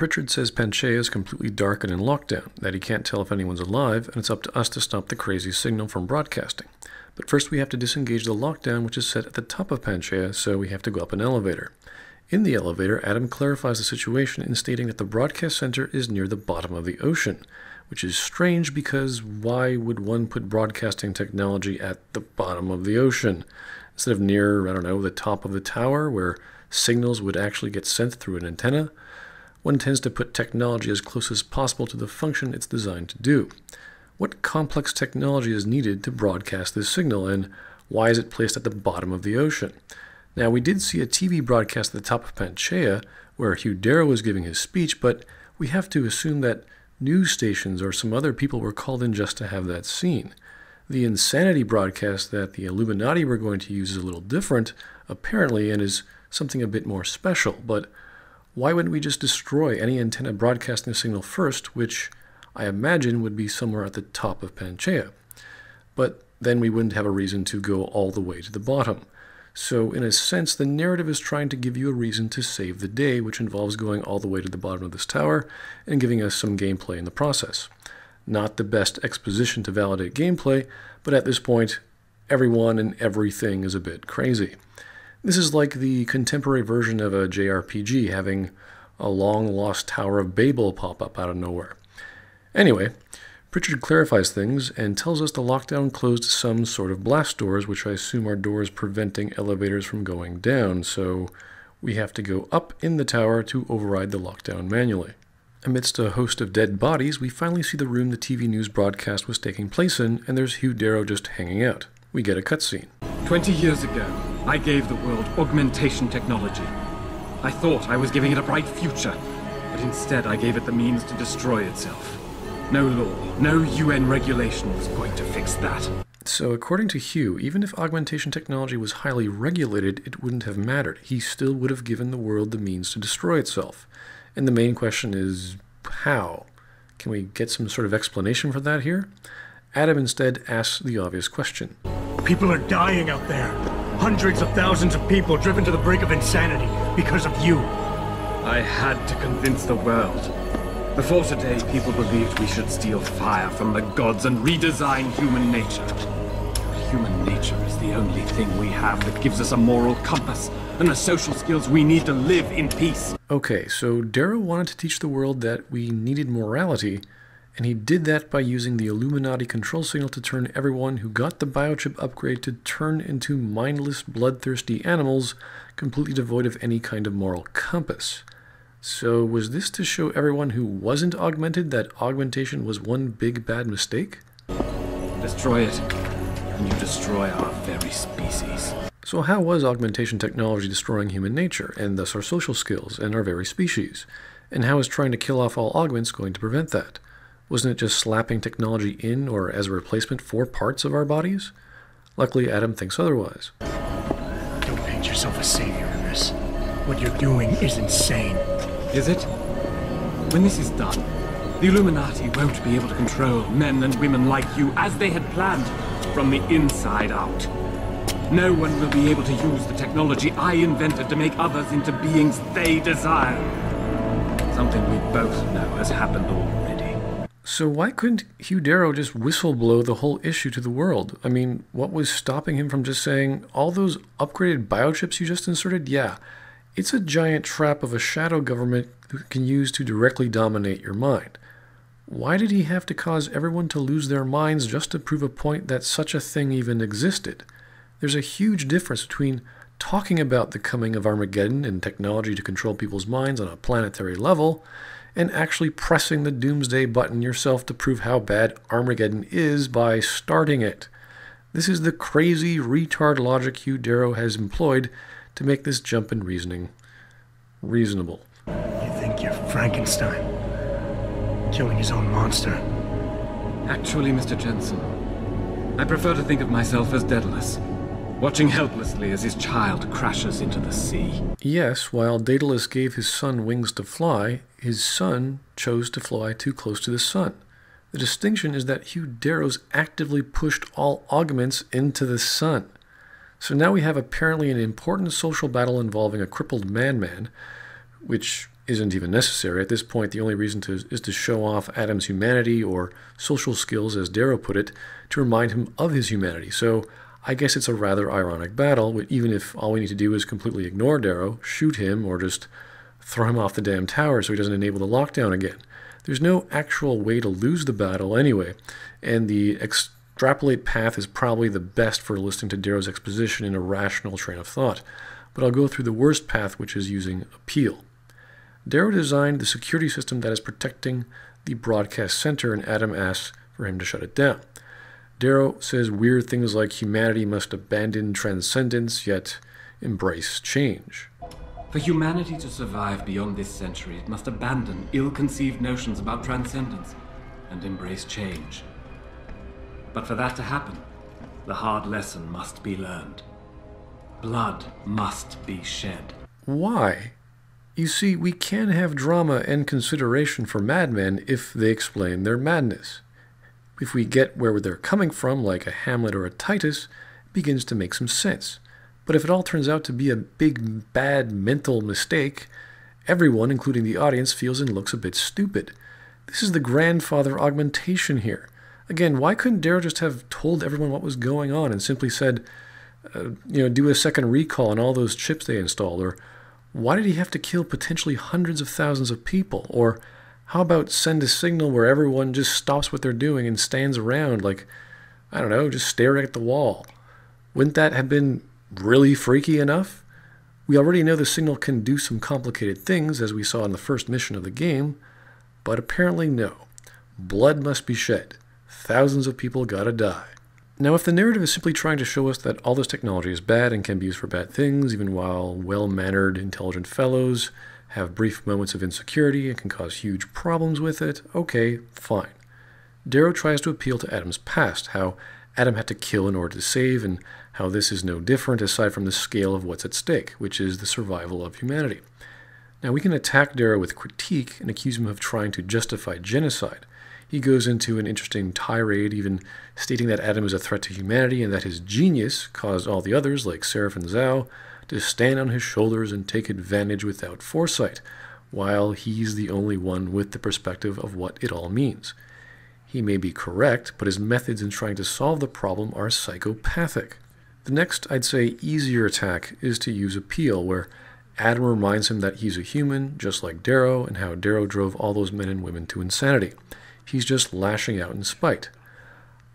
Pritchard says Panchaea is completely dark and in lockdown, that he can't tell if anyone's alive, and it's up to us to stop the crazy signal from broadcasting. But first we have to disengage the lockdown, which is set at the top of Panchaea, so we have to go up an elevator. In the elevator, Adam clarifies the situation in stating that the broadcast center is near the bottom of the ocean, which is strange because why would one put broadcasting technology at the bottom of the ocean? Instead of near, I don't know, the top of the tower where signals would actually get sent through an antenna, one tends to put technology as close as possible to the function it's designed to do. What complex technology is needed to broadcast this signal, and why is it placed at the bottom of the ocean? Now, we did see a TV broadcast at the top of Panchaea where Hugh Darrow was giving his speech, but we have to assume that news stations or some other people were called in just to have that seen. The insanity broadcast that the Illuminati were going to use is a little different, apparently, and is something a bit more special, but why wouldn't we just destroy any antenna broadcasting a signal first, which I imagine would be somewhere at the top of Panchaea? But then we wouldn't have a reason to go all the way to the bottom. So in a sense, the narrative is trying to give you a reason to save the day, which involves going all the way to the bottom of this tower and giving us some gameplay in the process. Not the best exposition to validate gameplay, but at this point, everyone and everything is a bit crazy. This is like the contemporary version of a JRPG having a long-lost Tower of Babel pop up out of nowhere. Anyway, Pritchard clarifies things and tells us the lockdown closed some sort of blast doors, which I assume are doors preventing elevators from going down, so we have to go up in the tower to override the lockdown manually. Amidst a host of dead bodies, we finally see the room the TV news broadcast was taking place in, and there's Hugh Darrow just hanging out. We get a cutscene. 20 years ago, I gave the world augmentation technology. I thought I was giving it a bright future, but instead I gave it the means to destroy itself. No law, no UN regulation was going to fix that. So according to Hugh, even if augmentation technology was highly regulated, it wouldn't have mattered. He still would have given the world the means to destroy itself. And the main question is, how? Can we get some sort of explanation for that here? Adam instead asks the obvious question. People are dying out there. Hundreds of thousands of people driven to the brink of insanity because of you. I had to convince the world. Before today, people believed we should steal fire from the gods and redesign human nature. Human nature is the only thing we have that gives us a moral compass and the social skills we need to live in peace. Okay, so Darrow wanted to teach the world that we needed morality, and he did that by using the Illuminati control signal to turn everyone who got the biochip upgrade to turn into mindless, bloodthirsty animals, completely devoid of any kind of moral compass. So was this to show everyone who wasn't augmented that augmentation was one big bad mistake? Destroy it, and you destroy our very species. So how was augmentation technology destroying human nature, and thus our social skills, and our very species? And how is trying to kill off all augments going to prevent that? Wasn't it just slapping technology in or as a replacement for parts of our bodies? Luckily, Adam thinks otherwise. Don't paint yourself a savior in this. What you're doing is insane. Is it? When this is done, the Illuminati won't be able to control men and women like you as they had planned, from the inside out. No one will be able to use the technology I invented to make others into beings they desire. Something we both know has happened already. So why couldn't Hugh Darrow just whistleblow the whole issue to the world? I mean, what was stopping him from just saying, all those upgraded biochips you just inserted? Yeah. It's a giant trap of a shadow government who can use to directly dominate your mind. Why did he have to cause everyone to lose their minds just to prove a point that such a thing even existed? There's a huge difference between talking about the coming of Armageddon and technology to control people's minds on a planetary level, and actually pressing the doomsday button yourself to prove how bad Armageddon is by starting it. This is the crazy retard logic Hugh Darrow has employed to make this jump in reasoning reasonable. You think you're Frankenstein, killing his own monster. Actually, Mr. Jensen, I prefer to think of myself as Daedalus, watching helplessly as his child crashes into the sea. Yes, while Daedalus gave his son wings to fly, his son chose to fly too close to the sun. The distinction is that Hugh Darrow's actively pushed all augments into the sun. So now we have apparently an important social battle involving a crippled man-man, which isn't even necessary. At this point, the only reason is to show off Adam's humanity, or social skills, as Darrow put it, to remind him of his humanity. So I guess it's a rather ironic battle, even if all we need to do is completely ignore Darrow, shoot him, or just throw him off the damn tower so he doesn't enable the lockdown again. There's no actual way to lose the battle anyway, and the extrapolate path is probably the best for listening to Darrow's exposition in a rational train of thought. But I'll go through the worst path, which is using appeal. Darrow designed the security system that is protecting the broadcast center, and Adam asks for him to shut it down. Darrow says weird things like humanity must abandon transcendence, yet embrace change. For humanity to survive beyond this century, it must abandon ill-conceived notions about transcendence and embrace change. But for that to happen, the hard lesson must be learned. Blood must be shed. Why? You see, we can have drama and consideration for madmen if they explain their madness. If we get where they're coming from, like a Hamlet or a Titus, it begins to make some sense. But if it all turns out to be a big, bad mental mistake, everyone, including the audience, feels and looks a bit stupid. This is the grandfather augmentation here. Again, why couldn't Darrow just have told everyone what was going on and simply said, do a second recall on all those chips they installed? Or why did he have to kill potentially hundreds of thousands of people? Or how about send a signal where everyone just stops what they're doing and stands around like, I don't know, just staring at the wall? Wouldn't that have been really freaky enough? We already know the signal can do some complicated things, as we saw in the first mission of the game, but apparently no. Blood must be shed. Thousands of people gotta die. Now, if the narrative is simply trying to show us that all this technology is bad and can be used for bad things, even while well-mannered, intelligent fellows have brief moments of insecurity and can cause huge problems with it, okay, fine. Darrow tries to appeal to Adam's past, how Adam had to kill in order to save, and how this is no different aside from the scale of what's at stake, which is the survival of humanity. Now, we can attack Darrow with critique and accuse him of trying to justify genocide. He goes into an interesting tirade, even stating that Adam is a threat to humanity and that his genius caused all the others, like Seraph and Zhao, to stand on his shoulders and take advantage without foresight, while he's the only one with the perspective of what it all means. He may be correct, but his methods in trying to solve the problem are psychopathic. The next, I'd say, easier attack is to use appeal, where Adam reminds him that he's a human, just like Darrow, and how Darrow drove all those men and women to insanity. He's just lashing out in spite.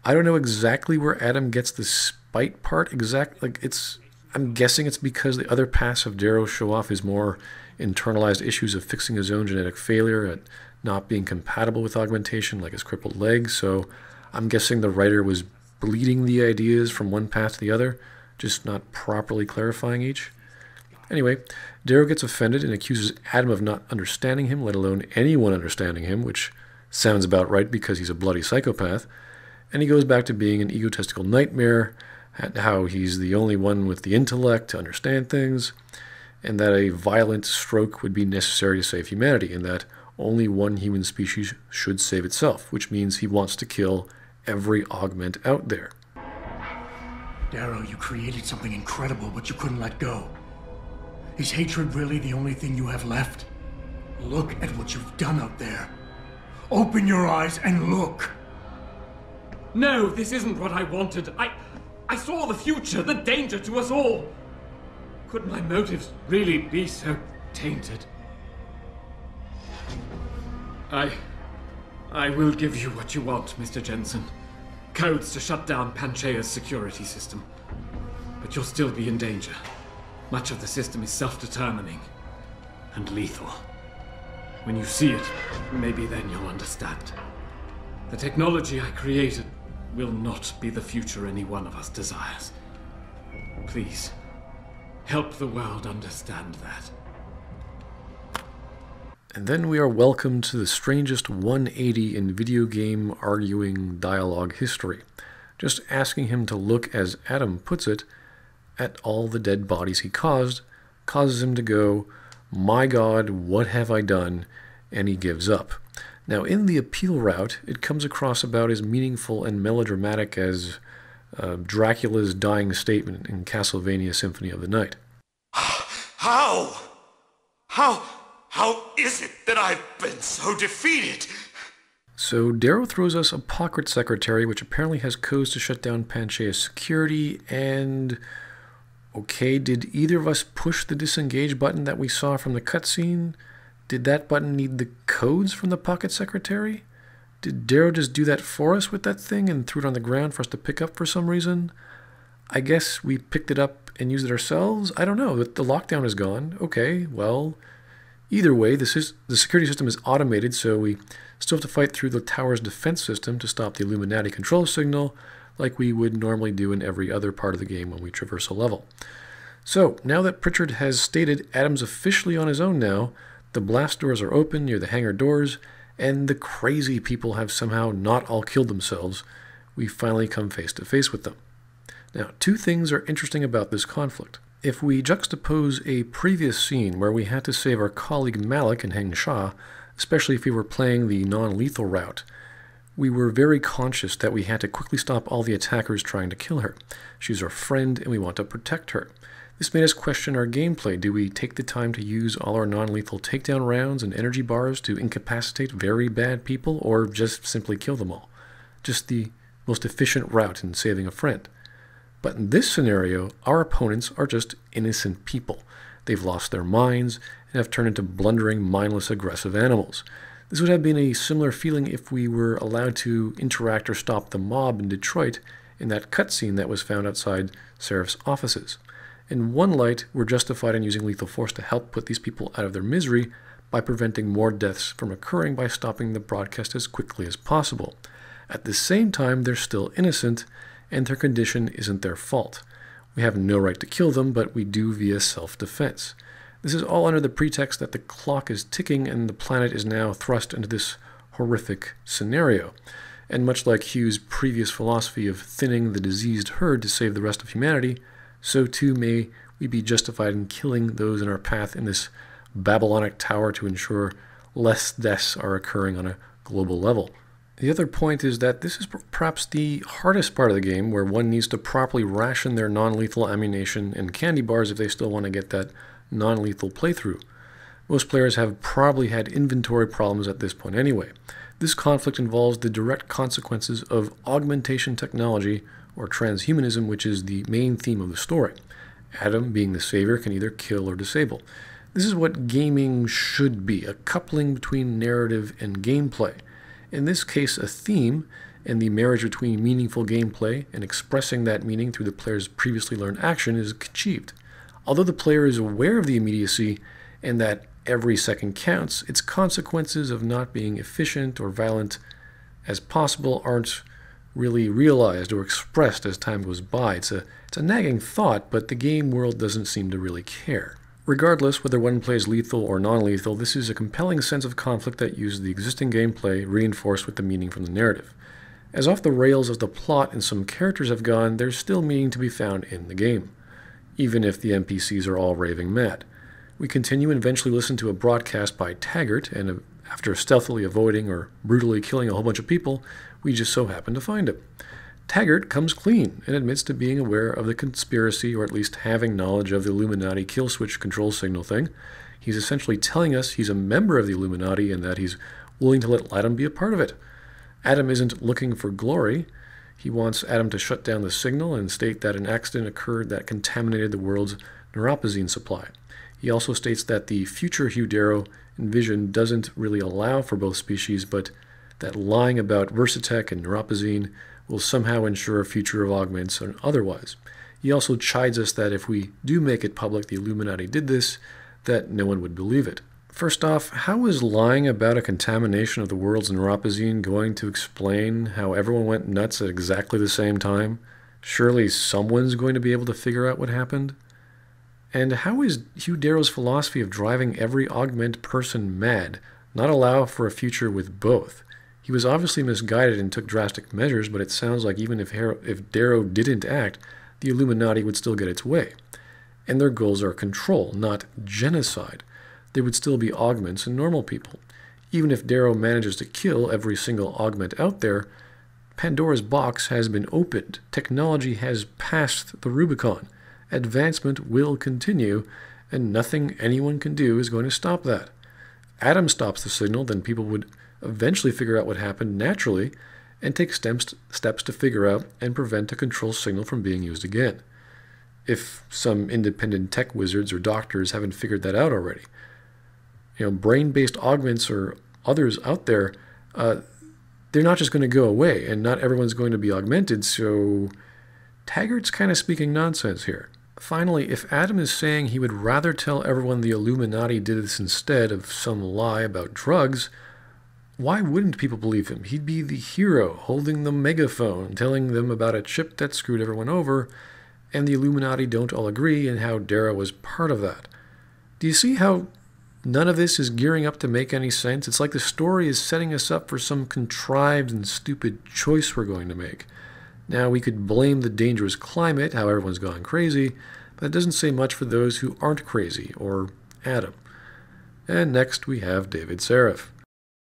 I don't know exactly where Adam gets the spite part I'm guessing it's because the other paths of Darrow show off his more internalized issues of fixing his own genetic failure and not being compatible with augmentation, like his crippled leg, so I'm guessing the writer was bleeding the ideas from one path to the other, just not properly clarifying each. Anyway, Darrow gets offended and accuses Adam of not understanding him, let alone anyone understanding him, which sounds about right because he's a bloody psychopath, and he goes back to being an egotistical nightmare, how he's the only one with the intellect to understand things, and that a violent stroke would be necessary to save humanity, and that only one human species should save itself, which means he wants to kill every augment out there. Darrow, you created something incredible, but you couldn't let go. Is hatred really the only thing you have left? Look at what you've done out there. Open your eyes and look. No, this isn't what I wanted. I saw the future, the danger to us all. Could my motives really be so tainted? I will give you what you want, Mr. Jensen. Codes to shut down Panchaea's security system. But you'll still be in danger. Much of the system is self-determining and lethal. When you see it, maybe then you'll understand. The technology I created will not be the future any one of us desires. Please, help the world understand that. And then we are welcomed to the strangest 180 in video game arguing dialogue history, just asking him to look, as Adam puts it, at all the dead bodies he causes him to go, "My God, what have I done?" and he gives up. Now, in the appeal route, it comes across about as meaningful and melodramatic as Dracula's dying statement in Castlevania Symphony of the Night. How is it that I've been so defeated? So Darrow throws us a pocket secretary, which apparently has codes to shut down Panchaea's security, and... Okay, did either of us push the disengage button that we saw from the cutscene? Did that button need the codes from the pocket secretary? Did Darrow just do that for us with that thing and threw it on the ground for us to pick up for some reason? I guess we picked it up and used it ourselves? I don't know. The lockdown is gone. Okay, well... Either way, the security system is automated, so we still have to fight through the tower's defense system to stop the Illuminati control signal, like we would normally do in every other part of the game when we traverse a level. So, now that Pritchard has stated Adam's officially on his own now, the blast doors are open near the hangar doors, and the crazy people have somehow not all killed themselves, we finally come face to face with them. Now, two things are interesting about this conflict. If we juxtapose a previous scene where we had to save our colleague Malik and Heng Shah, especially if we were playing the non-lethal route, we were very conscious that we had to quickly stop all the attackers trying to kill her. She's our friend and we want to protect her. This made us question our gameplay. Do we take the time to use all our non-lethal takedown rounds and energy bars to incapacitate very bad people, or just simply kill them all? Just the most efficient route in saving a friend. But in this scenario, our opponents are just innocent people. They've lost their minds and have turned into blundering, mindless, aggressive animals. This would have been a similar feeling if we were allowed to interact or stop the mob in Detroit in that cutscene that was found outside Seraph's offices. In one light, we're justified in using lethal force to help put these people out of their misery by preventing more deaths from occurring by stopping the broadcast as quickly as possible. At the same time, they're still innocent, and their condition isn't their fault. We have no right to kill them, but we do via self-defense. This is all under the pretext that the clock is ticking and the planet is now thrust into this horrific scenario. And much like Hugh's previous philosophy of thinning the diseased herd to save the rest of humanity, so too may we be justified in killing those in our path in this Babylonic tower to ensure less deaths are occurring on a global level. The other point is that this is perhaps the hardest part of the game, where one needs to properly ration their non-lethal ammunition and candy bars if they still want to get that non-lethal playthrough. Most players have probably had inventory problems at this point anyway. This conflict involves the direct consequences of augmentation technology, or transhumanism, which is the main theme of the story. Adam, being the savior, can either kill or disable. This is what gaming should be, a coupling between narrative and gameplay. In this case, a theme, and the marriage between meaningful gameplay and expressing that meaning through the player's previously learned action is achieved. Although the player is aware of the immediacy and that every second counts, its consequences of not being efficient or violent as possible aren't really realized or expressed as time goes by. It's a nagging thought, but the game world doesn't seem to really care. Regardless, whether one plays lethal or non-lethal, this is a compelling sense of conflict that uses the existing gameplay reinforced with the meaning from the narrative. As off the rails as the plot and some characters have gone, there's still meaning to be found in the game, even if the NPCs are all raving mad. We continue and eventually listen to a broadcast by Taggart, and after stealthily avoiding or brutally killing a whole bunch of people, we just so happen to find him. Taggart comes clean and admits to being aware of the conspiracy, or at least having knowledge of the Illuminati kill switch control signal thing. He's essentially telling us he's a member of the Illuminati and that he's willing to let Adam be a part of it. Adam isn't looking for glory. He wants Adam to shut down the signal and state that an accident occurred that contaminated the world's neuropazine supply. He also states that the future Hugh Darrow envisioned doesn't really allow for both species, but that lying about Versatech and neuropazine will somehow ensure a future of augments and otherwise. He also chides us that if we do make it public the Illuminati did this, that no one would believe it. First off, how is lying about a contamination of the world's neuropazine going to explain how everyone went nuts at exactly the same time? Surely someone's going to be able to figure out what happened? And how is Hugh Darrow's philosophy of driving every augment person mad not allow for a future with both? He was obviously misguided and took drastic measures, but it sounds like even if Darrow didn't act, the Illuminati would still get its way. And their goals are control, not genocide. There would still be augments and normal people. Even if Darrow manages to kill every single augment out there, Pandora's box has been opened. Technology has passed the Rubicon. Advancement will continue, and nothing anyone can do is going to stop that. Adam stops the signal, then people would eventually figure out what happened naturally and take steps to figure out and prevent a control signal from being used again. If some independent tech wizards or doctors haven't figured that out already. Brain-based augments or others out there, they're not just going to go away, and not everyone's going to be augmented, so Taggart's kind of speaking nonsense here. Finally, if Adam is saying he would rather tell everyone the Illuminati did this instead of some lie about drugs, why wouldn't people believe him? He'd be the hero holding the megaphone, telling them about a chip that screwed everyone over, and the Illuminati don't all agree, and how Darrow was part of that. Do you see how none of this is gearing up to make any sense? It's like the story is setting us up for some contrived and stupid choice we're going to make. Now, we could blame the dangerous climate, how everyone's gone crazy, but it doesn't say much for those who aren't crazy, or Adam. And next we have David Seraph.